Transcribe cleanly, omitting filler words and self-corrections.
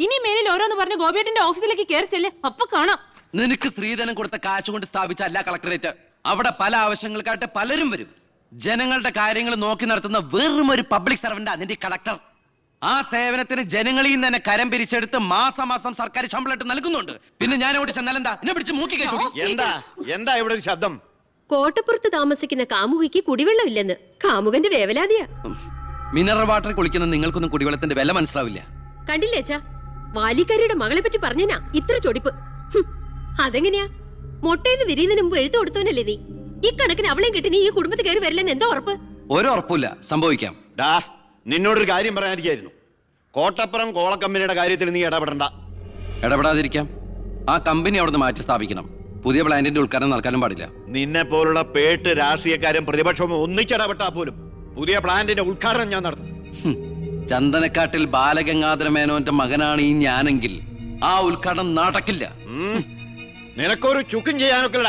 ഇനി മേലിൽ ഓരോന്ന് പറഞ്ഞ് ഗോപിയേട്ടന്റെ ഓഫീസിലേക്ക് കയറി ചെല്ല്, അപ്പൊ കാണാം. നിനക്ക് സ്ത്രീധനം കൊടുത്ത കാശ് കൊണ്ട് സ്ഥാപിച്ച അല്ല കളക്ടറേറ്റ്. അവിടെ പല ആവശ്യങ്ങൾക്കായിട്ട് പലരും വരും. ജനങ്ങളുടെ കാര്യങ്ങൾ നോക്കി നടത്തുന്ന വെറും ഒരു പബ്ലിക് സർവന്റാ നിന്റെ കളക്ടർ. ആ സേവനത്തിന് ജനങ്ങളിൽ നിന്ന് തന്നെ കരം പിരിച്ചെടുത്ത് മാസം മാസം സർക്കാർ ശമ്പളം നൽകുന്നുണ്ട്. പിന്നെ ഞാൻ അവിടെ ചെന്നാലെന്താ എന്നെ പിടിച്ച് മൂക്കി കയറ്റി? എന്താ ഇവിടെ ഒരു ശബ്ദം? കോട്ടപ്പുറത്ത് താമസിക്കുന്ന കാമുകിക്ക് കുടിവെള്ളമില്ലെന്ന് കാമുകന്റെ വേവലാതിയാ. മിനറൽ വാട്ടർ കുളിക്കുന്ന നിങ്ങൾക്കൊന്നും കുടിവെള്ളത്തിന്റെ വില മനസ്സിലാവില്ല. കണ്ടില്ലേച്ചാ, വാലിക്കാരിയുടെ മകളെ പറ്റി പറഞ്ഞാ ഇത്ര ചൊടിപ്പ്. അതെങ്ങനെയാ? മൊട്ടയിന്ന് വിരിയുന്നതിന് മുമ്പ് എഴുത്തു കൊടുത്തവനല്ലേ നീ? ഇക്കണക്കിന് അവളെയും കിട്ടി നീ ഈ കുടുംബത്തിൽ കയറി വരില്ലെന്ന് എന്തോ ഉറപ്പ്? ഒരു ഉറപ്പില്ല, സംഭവിക്കാം. നിന്നോടൊരു കാര്യം പറയാനിരിക്കായിരുന്നു. കോട്ടപ്പുറം കോള കമ്പനിയുടെ കാര്യത്തിൽ നീ ഇടപെടണ്ട. ഇടപെടാതിരിക്കാം. ആ കമ്പനി അവിടെ നിന്ന് മാറ്റി സ്ഥാപിക്കണം. പുതിയ പ്ലാന്റിന്റെ ഉദ്ഘാടനം നടക്കാനും പാടില്ല. നിന്നെ പോലുള്ള പേട്ട് രാഷ്ട്രീയക്കാരും പ്രതിപക്ഷവും ഒന്നിച്ചിടപെട്ടാ പോലും പുതിയ പ്ലാന്റിന്റെ ഉദ്ഘാടനം ഞാൻ നടത്തും. ചന്ദനക്കാട്ടിൽ ബാലഗംഗാധര മേനോന്റെ മകനാണ് ഈ ഞാനെങ്കിൽ ആ ഉദ്ഘാടനം നടക്കില്ല. നിനക്കൊരു ചുക്കും ചെയ്യാനൊക്കെ